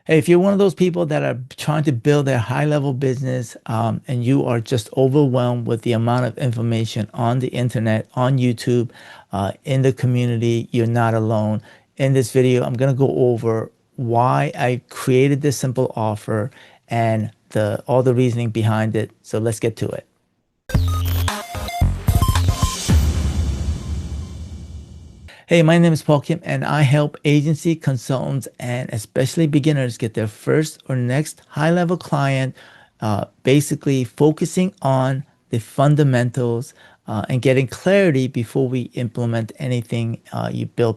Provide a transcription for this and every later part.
Hey, if you're one of those people that are trying to build their high level business, and you are just overwhelmed with the amount of information on the internet, on YouTube, in the community, you're not alone. In this video, I'm going to go over why I created this simple offer and all the reasoning behind it. So let's get to it. Hey, my name is Paul Kim, and I help agency consultants and especially beginners get their first or next high level client, basically focusing on the fundamentals and getting clarity before we implement anything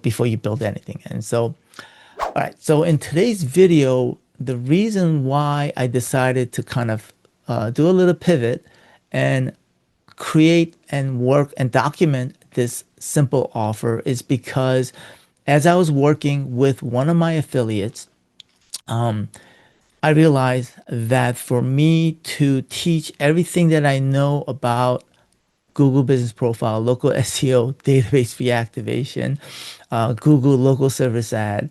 before you build anything. And so, all right, so in today's video, the reason why I decided to kind of do a little pivot and create and work and document this simple offer is because as I was working with one of my affiliates, I realized that for me to teach everything that I know about Google Business Profile, local SEO, database reactivation, Google local service ad,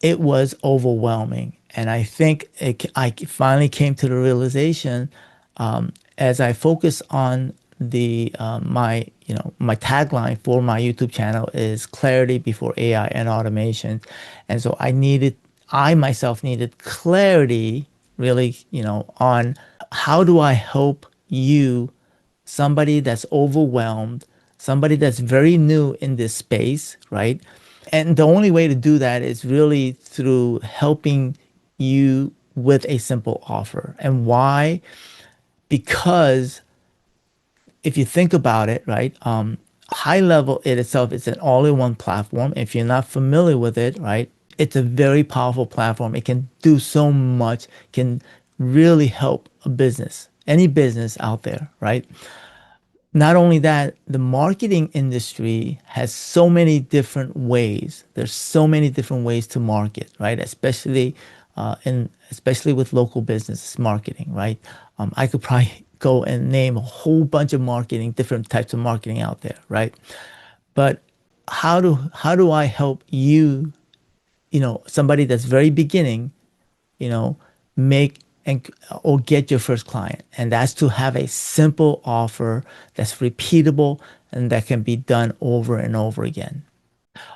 it was overwhelming. And I think I finally came to the realization, as I focus on my tagline for my YouTube channel is clarity before AI and automation. And so I myself needed clarity really, on how do I help you, somebody that's overwhelmed, somebody that's very new in this space, right? And the only way to do that is really through helping you with a simple offer. And why? Because if you think about it, right, high level it itself is an all-in-one platform. If you're not familiar with it, right, it's a very powerful platform. It can do so much, can really help a business, any business out there, right? Not only that, the marketing industry has so many different ways. There's so many different ways to market, right? Especially with local business marketing, right? I could probably go and name a whole bunch of different types of marketing out there, right? But how do I help you, somebody that's very beginning, you know, make and or get your first client. And that's to have a simple offer that's repeatable and that can be done over and over again.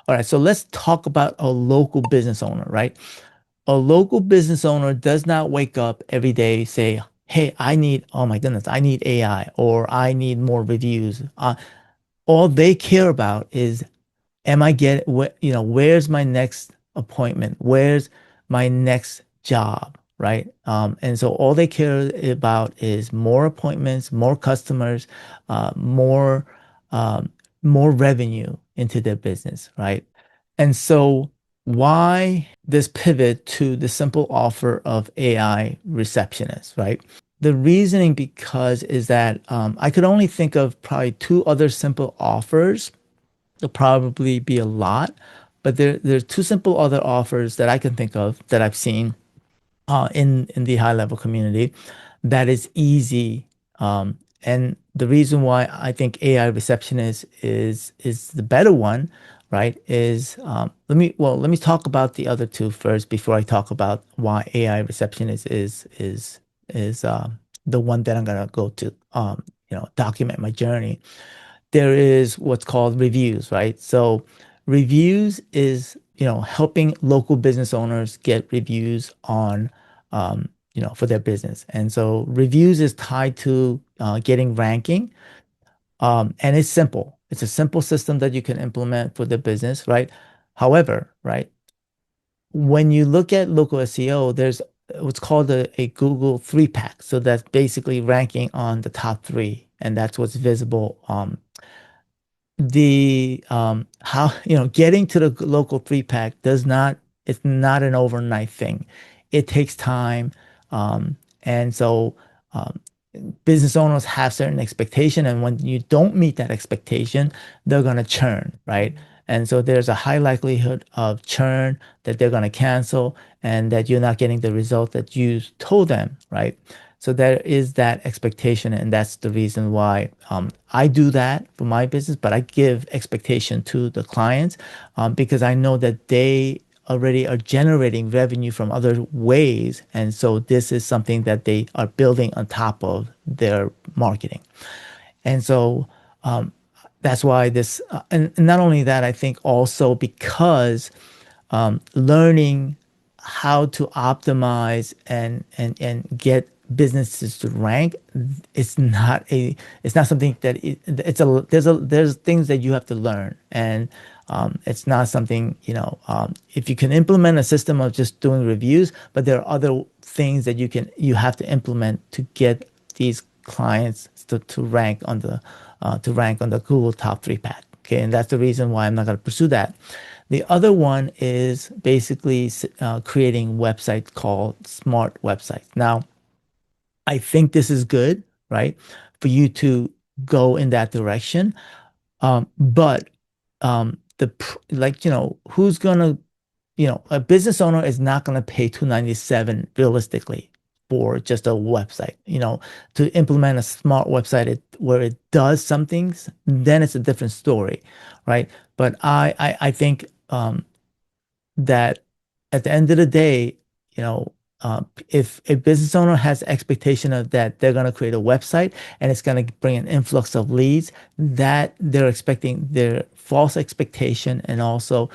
All right, so let's talk about a local business owner, right? A local business owner does not wake up every day say, "Hey, oh my goodness, I need AI or I need more reviews." All they care about is, am I getting, where's my next appointment? Where's my next job? Right. And so all they care about is more appointments, more customers, uh, more, um, more revenue into their business. Right. And so why this pivot to the simple offer of AI receptionist, right? The reasoning because is that I could only think of probably two other simple offers. There'll probably be a lot, but there's two simple other offers that I can think of that I've seen in the high level community that is easy. And the reason why I think AI receptionist is the better one, right? Is let me talk about the other two first before I talk about why AI receptionist is the one that I'm gonna go to document my journey. There is what's called reviews, right? So reviews is, helping local business owners get reviews on, for their business. And so reviews is tied to getting ranking. And it's simple. It's a simple system that you can implement for the business, right? However, right, when you look at local SEO, there's what's called a Google three pack. So that's basically ranking on the top three, and that's what's visible the how getting to the local three pack does not it's not an overnight thing. It takes time, and so um, business owners have certain expectation, and when you don't meet that expectation, they're going to churn, right? And so there's a high likelihood of churn, that they're going to cancel and that you're not getting the result that you told them, right? So there is that expectation, and that's the reason why I do that for my business. But I give expectation to the clients because I know that they already are generating revenue from other ways. And so this is something that they are building on top of their marketing. And so that's why and not only that, I think also because learning how to optimize and get businesses to rank, it's not something that there's things that you have to learn, and it's not something, if you can implement a system of just doing reviews, but there are other things that you have to implement to get these clients to rank on the Google top 3 pad. Okay, and that's the reason why I'm not going to pursue that. The other one is basically creating websites called smart websites. Now, I think this is good, right, for you to go in that direction. But who's gonna, a business owner is not gonna pay 297 realistically for just a website. To implement a smart website where it does some things, then it's a different story, right? But I think that at the end of the day, you know, if a business owner has expectation of that they're going to create a website and it's going to bring an influx of leads, that they're expecting their false expectation, and also,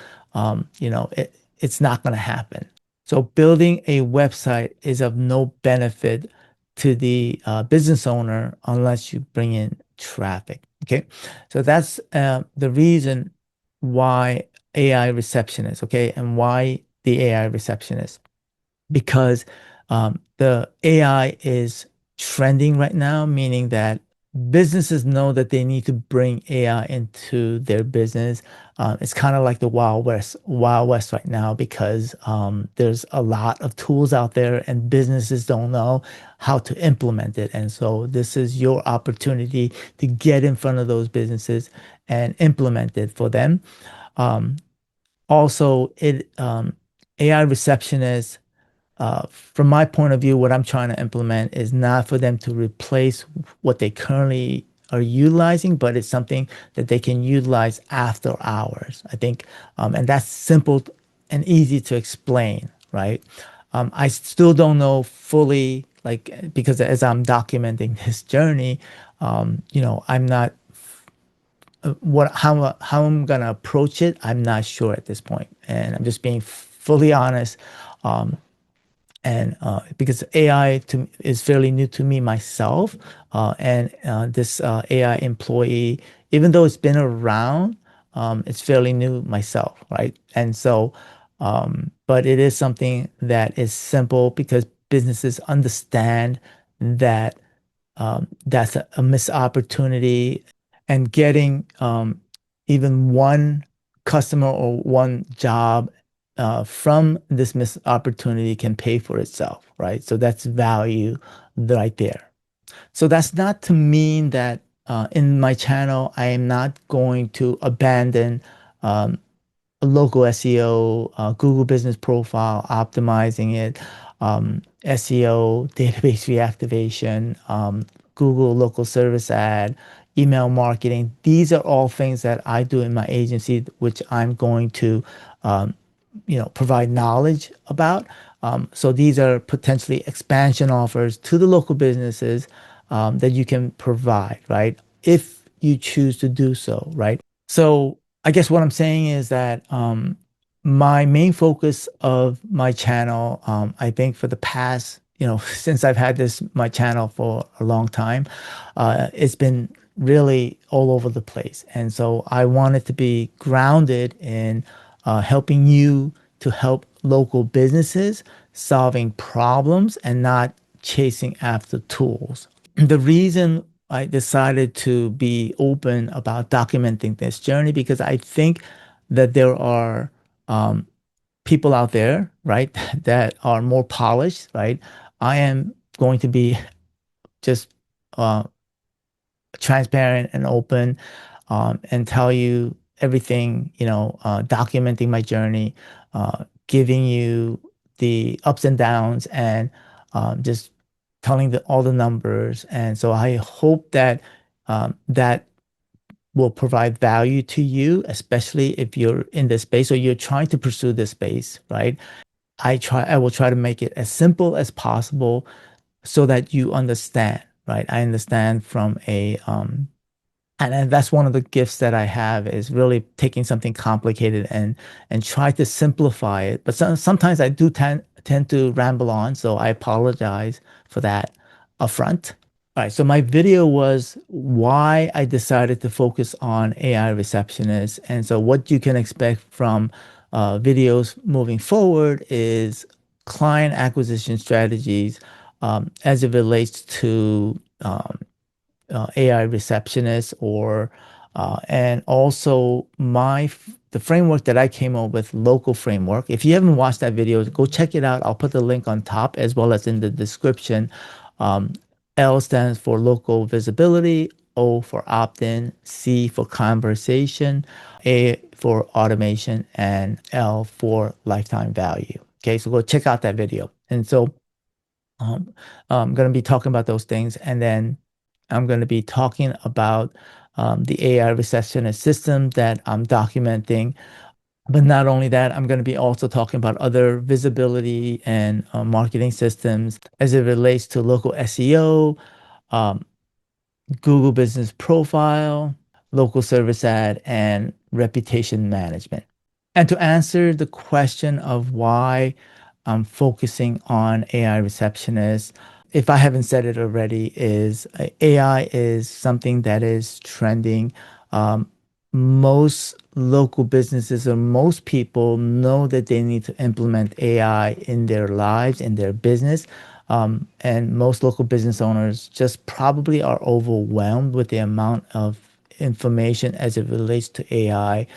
it's not going to happen. So building a website is of no benefit to the business owner unless you bring in traffic. Okay, so that's the reason why AI receptionist. Okay, and why the AI receptionist? Because the AI is trending right now, meaning that businesses know that they need to bring AI into their business. It's kind of like the Wild West right now, because there's a lot of tools out there and businesses don't know how to implement it. And so this is your opportunity to get in front of those businesses and implement it for them. Um, Also, AI receptionist, from my point of view, what I'm trying to implement is not for them to replace what they currently are utilizing, but it's something that they can utilize after hours. I think, and that's simple and easy to explain, right? I still don't know fully, like, because as I'm documenting this journey, I'm not how I'm gonna approach it. I'm not sure at this point, and I'm just being fully honest. Um, and Because AI is fairly new to me myself, and this AI employee, even though it's been around, it's fairly new myself, right? And so, but it is something that is simple because businesses understand that that's a missed opportunity, and getting even one customer or one job from this missed opportunity can pay for itself, right? So that's value right there. So that's not to mean that in my channel, I am not going to abandon um, local SEO, Google Business Profile, optimizing it, SEO, database reactivation, Google local service ad, email marketing. These are all things that I do in my agency, which I'm going to, provide knowledge about. So these are potentially expansion offers to the local businesses that you can provide, right? If you choose to do so, right? So I guess what I'm saying is that my main focus of my channel, I think for the past, since I've had my channel for a long time, it's been really all over the place. And so I wanted to be grounded in helping you to help local businesses solving problems and not chasing after tools. The reason I decided to be open about documenting this journey, because I think that there are people out there, right, that are more polished, right? I am going to be just uh, transparent and open, and tell you everything, documenting my journey, giving you the ups and downs, and just telling all the numbers. And so I hope that that will provide value to you, especially if you're in this space or you're trying to pursue this space, right? I will try to make it as simple as possible so that you understand, right? I understand from a and that's one of the gifts that I have is really taking something complicated and try to simplify it. But sometimes I do tend to ramble on, so I apologize for that upfront. All right, so my video was why I decided to focus on AI receptionists. And so what you can expect from videos moving forward is client acquisition strategies as it relates to AI receptionist or and also the framework that I came up with, local framework. If you haven't watched that video, go check it out. I'll put the link on top as well as in the description. Um, L stands for local visibility, O for opt-in, C for conversation, A for automation, and L for lifetime value. Okay, so go check out that video. And so um, I'm going to be talking about those things, and then I'm going to be talking about the AI receptionist system that I'm documenting. But not only that, I'm going to be also talking about other visibility and marketing systems as it relates to local SEO, um, Google Business Profile, local service ad, and reputation management. And to answer the question of why I'm focusing on AI receptionists, if I haven't said it already, is AI is something that is trending. Um, Most local businesses or most people know that they need to implement AI in their lives, in their business. And most local business owners just probably are overwhelmed with the amount of information as it relates to AI.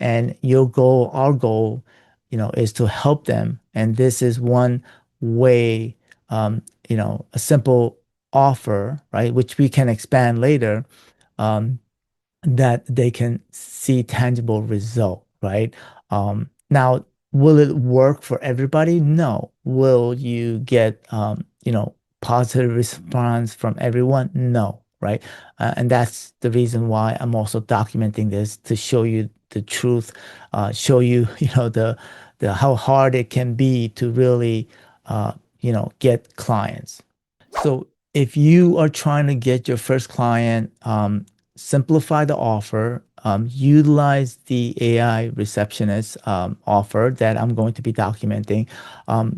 And your goal, our goal, is to help them. And this is one way, a simple offer, right, which we can expand later, um, that they can see tangible result, right? Now, will it work for everybody? No. Will you get, positive response from everyone? No, right? And that's the reason why I'm also documenting this to show you the truth, show you, the how hard it can be to really, get clients. So if you are trying to get your first client, simplify the offer, utilize the AI receptionist offer that I'm going to be documenting.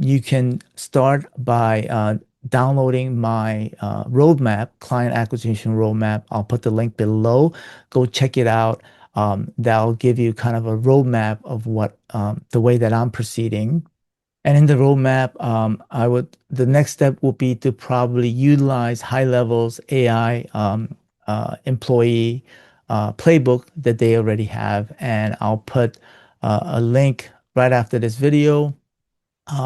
You can start by downloading my roadmap, client acquisition roadmap. I'll put the link below. Go check it out. That'll give you kind of a roadmap of what the way that I'm proceeding. And in the roadmap, the next step would be to probably utilize HighLevel's AI employee playbook that they already have. And I'll put a link right after this video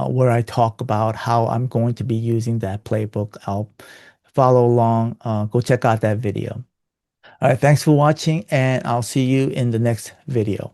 where I talk about how I'm going to be using that playbook. I'll follow along. Go check out that video. All right, thanks for watching, and I'll see you in the next video.